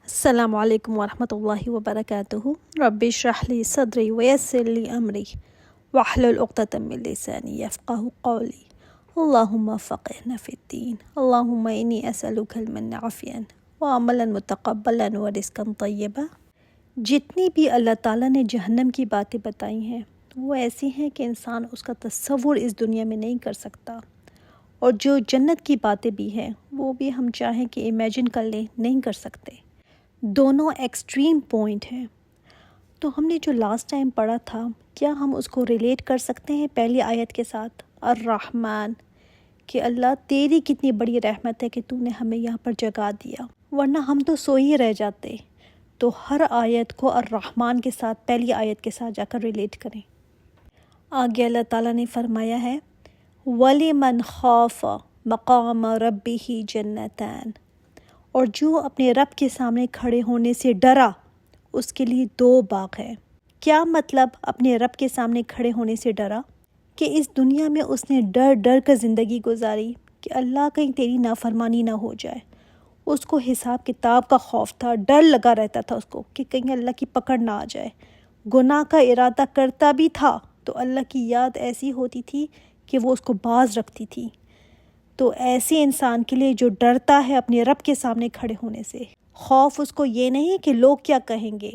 السلام علیکم ورحمۃ اللہ وبرکاتہ۔ رب اشرح لی صدری ویسر لی امری واحلل عقدۃ من لسانی یفقہوا قولی۔ اللہم فقہنا فی الدین، اللہم انی اسألک علما نافعا وعملا متقبلا ورزقا طیبا۔ جتنی بھی اللہ تعالیٰ نے جہنم کی باتیں بتائی ہیں وہ ایسی ہیں کہ انسان اس کا تصور اس دنیا میں نہیں کر سکتا، اور جو جنت کی باتیں بھی ہیں وہ بھی ہم چاہیں کہ امیجن کر لیں نہیں کر سکتے۔ دونوں ایکسٹریم پوائنٹ ہیں۔ تو ہم نے جو لاسٹ ٹائم پڑھا تھا، کیا ہم اس کو ریلیٹ کر سکتے ہیں پہلی آیت کے ساتھ؟ الرحمن، کہ اللہ تیری کتنی بڑی رحمت ہے کہ تو نے ہمیں یہاں پر جگا دیا، ورنہ ہم تو سوئی رہ جاتے۔ تو ہر آیت کو الرحمن کے ساتھ، پہلی آیت کے ساتھ جا کر ریلیٹ کریں۔ آگے اللہ تعالیٰ نے فرمایا ہے وَلِمَنْ خَافَ مَقَامَ رَبِّهِ جَنَّتَانِ، اور جو اپنے رب کے سامنے کھڑے ہونے سے ڈرا اس کے لیے 2 باغ ہیں۔ کیا مطلب اپنے رب کے سامنے کھڑے ہونے سے ڈرا؟ کہ اس دنیا میں اس نے ڈر ڈر کر زندگی گزاری کہ اللہ کہیں تیری نافرمانی نہ ہو جائے۔ اس کو حساب کتاب کا خوف تھا، ڈر لگا رہتا تھا اس کو کہ کہیں اللہ کی پکڑ نہ آ جائے۔ گناہ کا ارادہ کرتا بھی تھا تو اللہ کی یاد ایسی ہوتی تھی کہ وہ اس کو باز رکھتی تھی۔ تو ایسے انسان کے لیے جو ڈرتا ہے اپنے رب کے سامنے کھڑے ہونے سے، خوف اس کو یہ نہیں کہ لوگ کیا کہیں گے،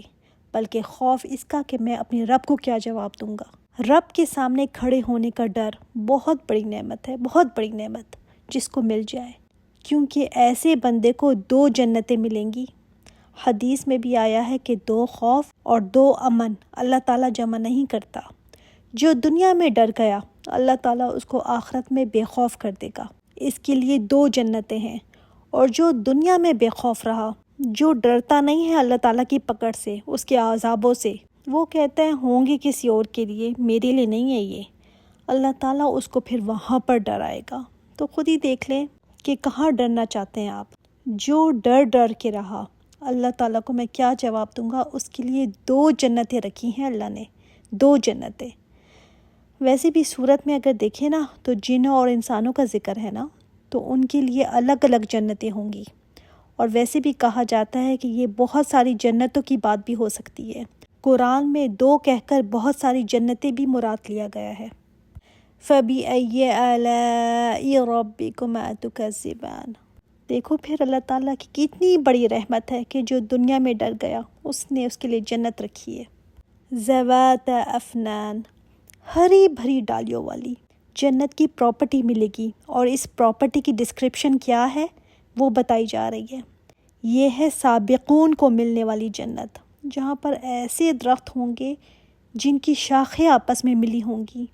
بلکہ خوف اس کا کہ میں اپنے رب کو کیا جواب دوں گا۔ رب کے سامنے کھڑے ہونے کا ڈر بہت بڑی نعمت ہے، بہت بڑی نعمت جس کو مل جائے، کیونکہ ایسے بندے کو 2 جنتیں ملیں گی۔ حدیث میں بھی آیا ہے کہ 2 خوف اور 2 امن اللہ تعالیٰ جمع نہیں کرتا۔ جو دنیا میں ڈر گیا اللہ تعالیٰ اس کو آخرت میں بے خوف کر دے گا، اس کے لیے 2 جنتیں ہیں۔ اور جو دنیا میں بے خوف رہا، جو ڈرتا نہیں ہے اللہ تعالیٰ کی پکڑ سے، اس کے عذابوں سے، وہ کہتے ہیں ہوں گے کسی اور کے لیے، میرے لیے نہیں ہے یہ، اللہ تعالیٰ اس کو پھر وہاں پر ڈرائے گا۔ تو خود ہی دیکھ لیں کہ کہاں ڈرنا چاہتے ہیں آپ۔ جو ڈر ڈر کے رہا اللہ تعالیٰ کو میں کیا جواب دوں گا، اس کے لیے 2 جنتیں رکھی ہیں اللہ نے، 2 جنتیں۔ ویسے بھی صورت میں اگر دیکھیں نا تو جنوں اور انسانوں کا ذکر ہے نا، تو ان کے لیے الگ الگ جنتیں ہوں گی۔ اور ویسے بھی کہا جاتا ہے کہ یہ بہت ساری جنتوں کی بات بھی ہو سکتی ہے۔ قرآن میں 2 کہہ کر بہت ساری جنتیں بھی مراد لیا گیا ہے۔ فَبِأَيِّ آلَاءِ رَبِّكُمَا تُكَذِّبَانِ۔ دیکھو پھر اللہ تعالیٰ کی کتنی بڑی رحمت ہے کہ جو دنیا میں ڈر گیا اس نے اس کے لیے جنت رکھی ہے۔ ذَوَاتَا أَفْنَانٍ، ہری بھری ڈالیوں والی جنت کی پراپرٹی ملے گی، اور اس پراپرٹی کی ڈسکرپشن کیا ہے وہ بتائی جا رہی ہے۔ یہ ہے سابقون کو ملنے والی جنت، جہاں پر ایسے درخت ہوں گے جن کی شاخیں آپس میں ملی ہوں گی،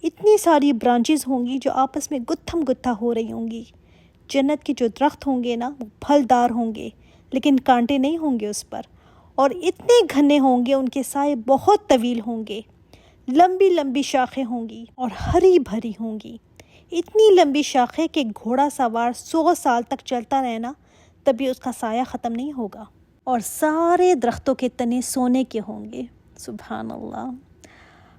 اتنی ساری برانچز ہوں گی جو آپس میں گتھم گتھا ہو رہی ہوں گی۔ جنت کے جو درخت ہوں گے نا وہ پھلدار ہوں گے لیکن کانٹے نہیں ہوں گے اس پر، اور اتنے گھنے ہوں گے، ان کے سائے بہت طویل ہوں گے، لمبی لمبی شاخیں ہوں گی اور ہری بھری ہوں گی، اتنی لمبی شاخیں کہ گھوڑا سوار 100 سال تک چلتا رہنا تبھی اس کا سایہ ختم نہیں ہوگا، اور سارے درختوں کے تنے سونے کے ہوں گے۔ سبحان اللہ۔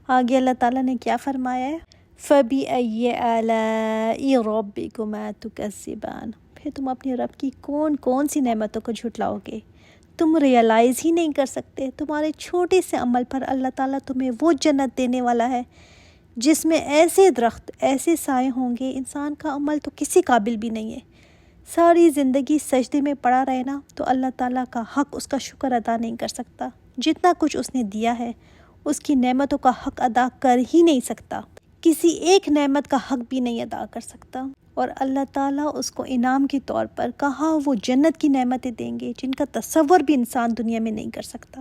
آگے اللہ تعالیٰ نے کیا فرمایا ہے؟ فَبِأَيِّ آلَاءِ رَبِّكُمَا تُكَذِّبَانِ۔ پھر تم اپنے رب کی کون کون سی نعمتوں کو جھٹلاؤ گے؟ تم ریئلائز ہی نہیں کر سکتے، تمہارے چھوٹے سے عمل پر اللہ تعالیٰ تمہیں وہ جنت دینے والا ہے جس میں ایسے درخت، ایسے سائے ہوں گے، انسان کا عمل تو کسی قابل بھی نہیں ہے۔ ساری زندگی سجدے میں پڑا رہنا تو اللہ تعالیٰ کا حق، اس کا شکر ادا نہیں کر سکتا۔ جتنا کچھ اس نے دیا ہے اس کی نعمتوں کا حق ادا کر ہی نہیں سکتا، کسی ایک نعمت کا حق بھی نہیں ادا کر سکتا، اور اللہ تعالیٰ اس کو انعام کے طور پر کہاں وہ جنت کی نعمتیں دیں گے جن کا تصور بھی انسان دنیا میں نہیں کر سکتا۔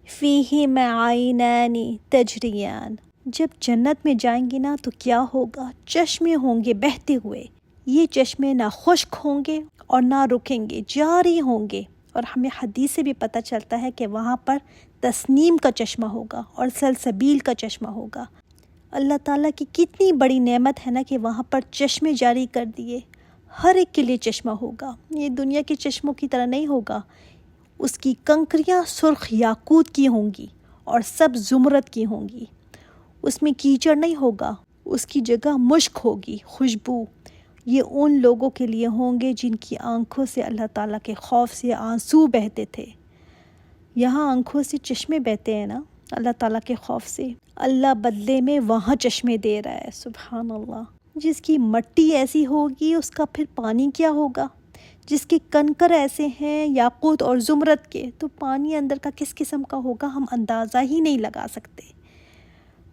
فِيهِمَا عَيْنَانِ تَجْرِيَانِ۔ جب جنت میں جائیں گی نا تو کیا ہوگا؟ چشمے ہوں گے بہتے ہوئے، یہ چشمے نہ خشک ہوں گے اور نہ رکیں گے، جاری ہوں گے۔ اور ہمیں حدیث سے بھی پتہ چلتا ہے کہ وہاں پر تسنیم کا چشمہ ہوگا اور سلسبیل کا چشمہ ہوگا۔ اللہ تعالیٰ کی کتنی بڑی نعمت ہے نا کہ وہاں پر چشمے جاری کر دیے، ہر ایک کے لیے چشمہ ہوگا۔ یہ دنیا کے چشموں کی طرح نہیں ہوگا، اس کی کنکریاں سرخ یاقوت کی ہوں گی اور سب زمرد کی ہوں گی، اس میں کیچڑ نہیں ہوگا، اس کی جگہ مشک ہوگی، خوشبو، یہ ان لوگوں کے لیے ہوں گے جن کی آنکھوں سے اللہ تعالیٰ کے خوف سے آنسو بہتے تھے۔ یہاں آنکھوں سے چشمے بہتے ہیں نا، اللہ تعالیٰ کے خوف سے، اللہ بدلے میں وہاں چشمے دے رہا ہے۔ سبحان اللہ۔ جس کی مٹی ایسی ہوگی اس کا پھر پانی کیا ہوگا؟ جس کے کنکر ایسے ہیں یاقوت اور زمرد کے، تو پانی اندر کا کس قسم کا ہوگا ہم اندازہ ہی نہیں لگا سکتے۔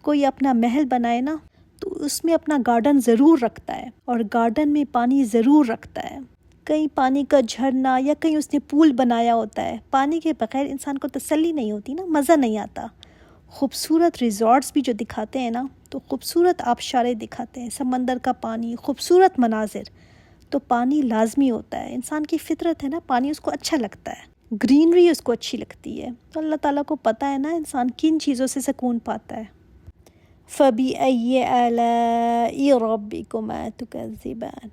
کوئی اپنا محل بنائے نا تو اس میں اپنا گارڈن ضرور رکھتا ہے، اور گارڈن میں پانی ضرور رکھتا ہے۔ کہیں پانی کا جھرنا یا کہیں اس نے پول بنایا ہوتا ہے۔ پانی کے بغیر انسان کو تسلی نہیں ہوتی نا، مزہ نہیں آتا۔ خوبصورت ریزورٹس بھی جو دکھاتے ہیں نا تو خوبصورت آبشاریں دکھاتے ہیں، سمندر کا پانی، خوبصورت مناظر، تو پانی لازمی ہوتا ہے۔ انسان کی فطرت ہے نا، پانی اس کو اچھا لگتا ہے، گرینری اس کو اچھی لگتی ہے۔ تو اللہ تعالیٰ کو پتہ ہے نا انسان کن چیزوں سے سکون پاتا ہے۔ فَبِأَيِّ آلَاءِ رَبِّكُمَا تُكَذِّبَانِ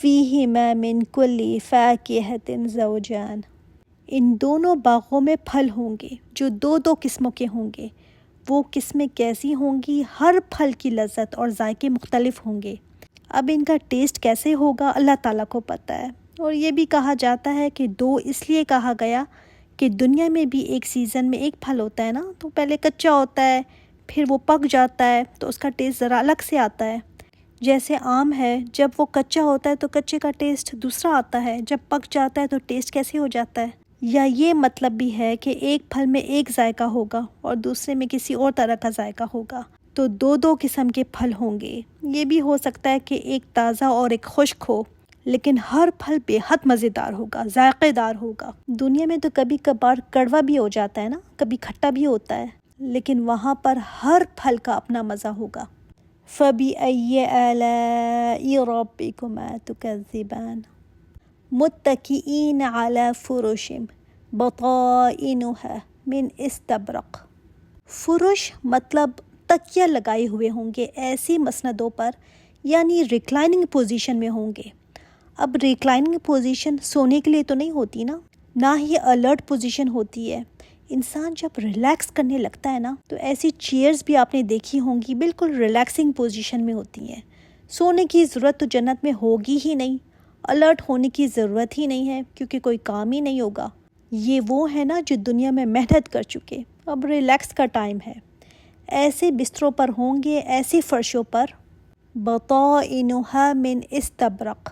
فِيهِمَا مِن كُلِّ فَاكِهَةٍ زَوْجَانِ۔ ان دونوں باغوں میں پھل ہوں گے جو دو دو قسموں کے ہوں گے۔ وہ قسمیں کیسی ہوں گی؟ ہر پھل کی لذت اور ذائقے مختلف ہوں گے۔ اب ان کا ٹیسٹ کیسے ہوگا اللہ تعالیٰ کو پتہ ہے۔ اور یہ بھی کہا جاتا ہے کہ دو اس لیے کہا گیا کہ دنیا میں بھی ایک سیزن میں ایک پھل ہوتا ہے نا، تو پہلے کچا ہوتا ہے، پھر وہ پک جاتا ہے تو اس کا ٹیسٹ ذرا الگ سے آتا ہے۔ جیسے آم ہے، جب وہ کچا ہوتا ہے تو کچے کا ٹیسٹ دوسرا آتا ہے، جب پک جاتا ہے تو ٹیسٹ کیسے ہو جاتا ہے۔ یا یہ مطلب بھی ہے کہ ایک پھل میں ایک ذائقہ ہوگا اور دوسرے میں کسی اور طرح کا ذائقہ ہوگا، تو دو دو قسم کے پھل ہوں گے۔ یہ بھی ہو سکتا ہے کہ ایک تازہ اور ایک خشک ہو، لیکن ہر پھل بے حد مزیدار ہوگا، ذائقے دار ہوگا۔ دنیا میں تو کبھی کبھار کڑوا بھی ہو جاتا ہے نا، کبھی کھٹا بھی ہوتا ہے، لیکن وہاں پر ہر پھل کا اپنا مزہ ہوگا۔ فَبِأَيِّ آلَاءِ رَبِّكُمَا تُكَذِّبَانِ مُتَّكِئِينَ عَلَى فُرُشٍ بَطَائِنُهَا مِنْ اسْتَبْرَقٍ۔ فرش مطلب تکیہ لگائے ہوئے ہوں گے ایسی مسندوں پر، یعنی ریکلائننگ پوزیشن میں ہوں گے۔ اب ریکلائننگ پوزیشن سونے کے لیے تو نہیں ہوتی نا، نہ ہی الرٹ پوزیشن ہوتی ہے۔ انسان جب ریلیکس کرنے لگتا ہے نا تو ایسی چیئرز بھی آپ نے دیکھی ہوں گی، بالکل ریلیکسنگ پوزیشن میں ہوتی ہیں۔ سونے کی ضرورت تو جنت میں ہوگی ہی نہیں، الرٹ ہونے کی ضرورت ہی نہیں ہے، کیونکہ کوئی کام ہی نہیں ہوگا۔ یہ وہ ہے نا جو دنیا میں محنت کر چکے، اب ریلیکس کا ٹائم ہے۔ ایسے بستروں پر ہوں گے، ایسی فرشوں پر، بطائنها من استبرق،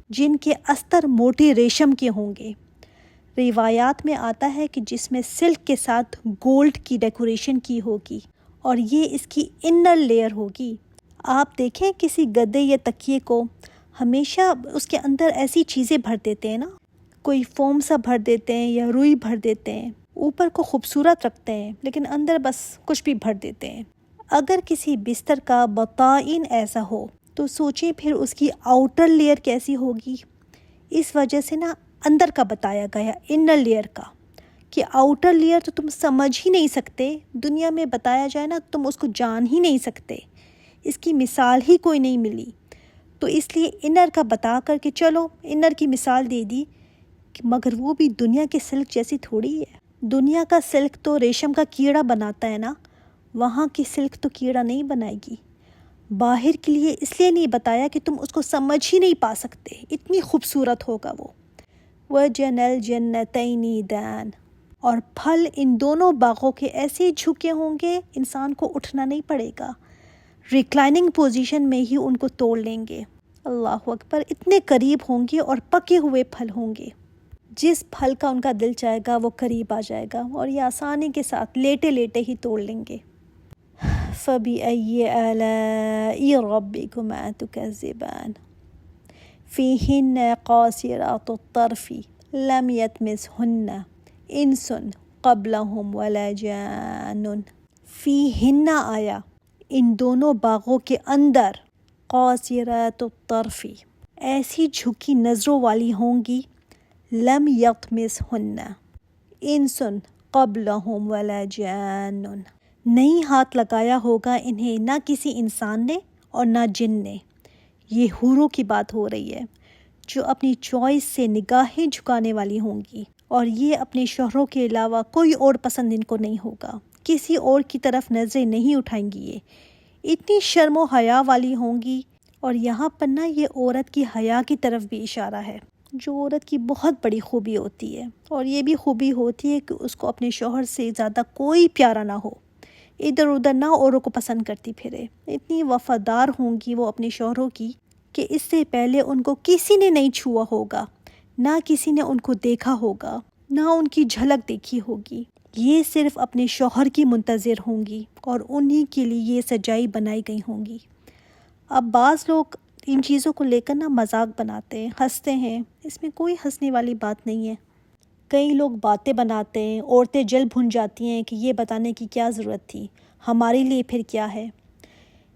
جن کے استر موٹی ریشم کے ہوں گے۔ روایات میں آتا ہے کہ جس میں سلک کے ساتھ گولڈ کی ڈیکوریشن کی ہوگی، اور یہ اس کی انر لیئر ہوگی۔ آپ دیکھیں کسی گدے یا تکیے کو ہمیشہ اس کے اندر ایسی چیزیں بھر دیتے ہیں نا، کوئی فوم سا بھر دیتے ہیں یا روئی بھر دیتے ہیں، اوپر کو خوبصورت رکھتے ہیں لیکن اندر بس کچھ بھی بھر دیتے ہیں۔ اگر کسی بستر کا بطائن ایسا ہو تو سوچیں پھر اس کی آؤٹر لیئر کیسی ہوگی۔ اس وجہ سے نا اندر کا بتایا گیا، انر لیئر کا، کہ آؤٹر لیئر تو تم سمجھ ہی نہیں سکتے، دنیا میں بتایا جائے نا تم اس کو جان ہی نہیں سکتے، اس کی مثال ہی کوئی نہیں ملی۔ تو اس لیے انر کا بتا کر کے چلو انر کی مثال دے دی، مگر وہ بھی دنیا کے سلک جیسی تھوڑی ہے۔ دنیا کا سلک تو ریشم کا کیڑا بناتا ہے نا، وہاں کی سلک تو کیڑا نہیں بنائے گی۔ باہر کے لیے اس لیے نہیں بتایا کہ تم اس کو سمجھ ہی نہیں پا سکتے، اتنی خوبصورت ہوگا وہ۔ وَجَنَى الْجَنَّتَيْنِ دَانٍ، اور پھل ان دونوں باغوں کے ایسے جھکے ہوں گے انسان کو اٹھنا نہیں پڑے گا، ریکلائننگ پوزیشن میں ہی ان کو توڑ لیں گے۔ اللہ اکبر، اتنے قریب ہوں گے اور پکے ہوئے پھل ہوں گے، جس پھل کا ان کا دل چاہے گا وہ قریب آ جائے گا اور یہ آسانی کے ساتھ لیٹے لیٹے ہی توڑ لیں گے۔ فَبِأَيِّ آلَاءِ رَبِّكُمَا تُكَذِّبَانِ فِيهِنَّ قَاصِرَاتُ الطَّرْفِ لَمْ يَطْمِثْهُنَّ إِنسٌ قَبْلَهُمْ وَلَا جَانٌ۔ فِيهِنَّ آیا ان دونوں باغوں کے اندر، قاصرات الطرف ایسی جھکی نظروں والی ہوں گی، لم یطمثہن انس قبلہم ولا جان، نہیں ہاتھ لگایا ہوگا انہیں نہ کسی انسان نے اور نہ جن نے۔ یہ حوروں کی بات ہو رہی ہے جو اپنی چوائس سے نگاہیں جھکانے والی ہوں گی، اور یہ اپنے شوہروں کے علاوہ کوئی اور پسند ان کو نہیں ہوگا، کسی اور کی طرف نظریں نہیں اٹھائیں گی۔ یہ اتنی شرم و حیا والی ہوں گی، اور یہاں پر نا یہ عورت کی حیا کی طرف بھی اشارہ ہے، جو عورت کی بہت بڑی خوبی ہوتی ہے، اور یہ بھی خوبی ہوتی ہے کہ اس کو اپنے شوہر سے زیادہ کوئی پیارا نہ ہو، ادھر ادھر نہ اوروں کو پسند کرتی پھرے، اتنی وفادار ہوں گی وہ اپنے شوہروں کی کہ اس سے پہلے ان کو کسی نے نہیں چھوا ہوگا، نہ کسی نے ان کو دیکھا ہوگا، نہ ان کی جھلک دیکھی ہوگی، یہ صرف اپنے شوہر کی منتظر ہوں گی اور انہی کے لیے یہ سجائی بنائی گئی ہوں گی۔ اب بعض لوگ ان چیزوں کو لے کر نا مذاق بناتے ہیں، ہنستے ہیں، اس میں کوئی ہنسنے والی بات نہیں ہے۔ کئی لوگ باتیں بناتے ہیں، عورتیں جل بھن جاتی ہیں کہ یہ بتانے کی کیا ضرورت تھی، ہمارے لیے پھر کیا ہے۔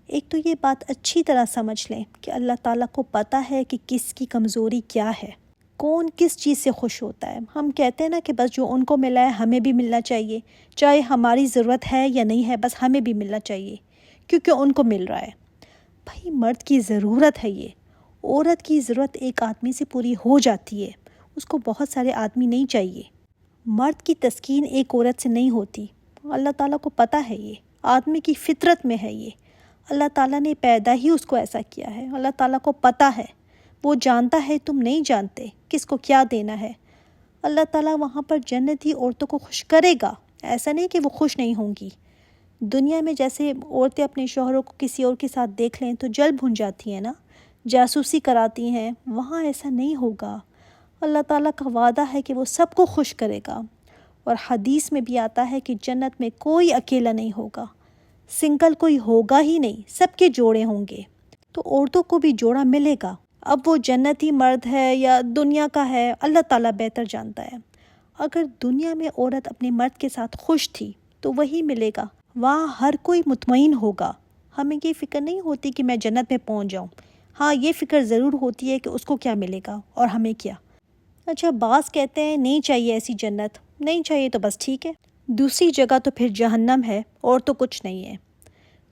ایک تو یہ بات اچھی طرح سمجھ لیں کہ اللہ تعالیٰ کو پتہ ہے کہ کس کی کمزوری کیا ہے، کون کس چیز سے خوش ہوتا ہے۔ ہم کہتے ہیں نا کہ بس جو ان کو ملا ہے ہمیں بھی ملنا چاہیے، چاہے ہماری ضرورت ہے یا نہیں ہے، بس ہمیں بھی ملنا چاہیے کیونکہ ان کو مل رہا ہے۔ بھائی مرد کی ضرورت ہے یہ، عورت کی ضرورت ایک آدمی سے پوری ہو جاتی ہے، اس کو بہت سارے آدمی نہیں چاہیے۔ مرد کی تسکین ایک عورت سے نہیں ہوتی، اللہ تعالیٰ کو پتہ ہے، یہ آدمی کی فطرت میں ہے، یہ اللہ تعالیٰ نے پیدا ہی اس کو ایسا کیا ہے۔ اللہ تعالیٰ کو پتہ ہے، وہ جانتا ہے، تم نہیں جانتے کس کو کیا دینا ہے۔ اللہ تعالیٰ وہاں پر جنتی عورتوں کو خوش کرے گا، ایسا نہیں کہ وہ خوش نہیں ہوں گی۔ دنیا میں جیسے عورتیں اپنے شوہروں کو کسی اور کے ساتھ دیکھ لیں تو جل بھن جاتی ہیں نا، جاسوسی کراتی ہیں، وہاں ایسا نہیں ہوگا۔ اللہ تعالیٰ کا وعدہ ہے کہ وہ سب کو خوش کرے گا، اور حدیث میں بھی آتا ہے کہ جنت میں کوئی اکیلا نہیں ہوگا، سنگل کوئی ہوگا ہی نہیں، سب کے جوڑے ہوں گے۔ تو عورتوں کو بھی جوڑا ملے گا، اب وہ جنتی مرد ہے یا دنیا کا ہے، اللہ تعالیٰ بہتر جانتا ہے۔ اگر دنیا میں عورت اپنے مرد کے ساتھ خوش تھی تو وہی ملے گا، وہاں ہر کوئی مطمئن ہوگا۔ ہمیں یہ فکر نہیں ہوتی کہ میں جنت میں پہنچ جاؤں، ہاں یہ فکر ضرور ہوتی ہے کہ اس کو کیا ملے گا اور ہمیں کیا۔ اچھا بعض کہتے ہیں نہیں چاہیے ایسی جنت، نہیں چاہیے تو بس ٹھیک ہے، دوسری جگہ تو پھر جہنم ہے اور تو کچھ نہیں ہے۔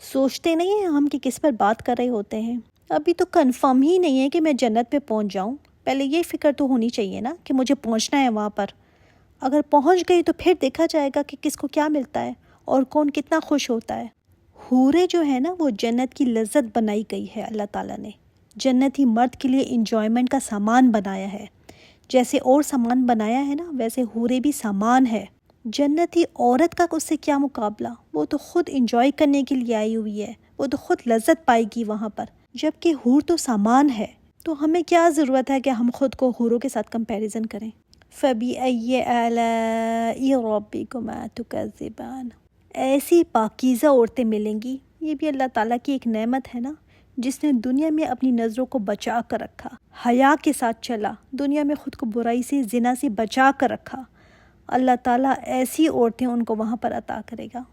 سوچتے نہیں ہیں ہم کہ کس پر بات کر رہے ہوتے ہیں؟ ابھی تو کنفرم ہی نہیں ہے کہ میں جنت پہ پہنچ جاؤں، پہلے یہ فکر تو ہونی چاہیے نا کہ مجھے پہنچنا ہے وہاں پر۔ اگر پہنچ گئی تو پھر دیکھا جائے گا کہ کس کو کیا ملتا ہے اور کون کتنا خوش ہوتا ہے۔ حوریں جو ہے نا وہ جنت کی لذت بنائی گئی ہے، اللہ تعالیٰ نے جنتی مرد کے لیے انجوائمنٹ کا سامان بنایا ہے، جیسے اور سامان بنایا ہے نا ویسے حوریں بھی سامان ہے۔ جنتی عورت کا اس سے کیا مقابلہ، وہ تو خود انجوائے کرنے کے لیے آئی ہوئی ہے، وہ تو خود لذت پائے گی وہاں پر، جبکہ حور تو سامان ہے۔ تو ہمیں کیا ضرورت ہے کہ ہم خود کو حوروں کے ساتھ کمپیریزن کریں۔ فَبِأَيِّ آلَاءِ رَبِّكُمَا تُكَذِّبَانِ، ایسی پاکیزہ عورتیں ملیں گی، یہ بھی اللہ تعالیٰ کی ایک نعمت ہے نا، جس نے دنیا میں اپنی نظروں کو بچا کر رکھا، حیا کے ساتھ چلا، دنیا میں خود کو برائی سے زنا سے بچا کر رکھا۔ اللہ تعالیٰ ایسی عورتیں ان کو وہاں پر عطا کرے گا۔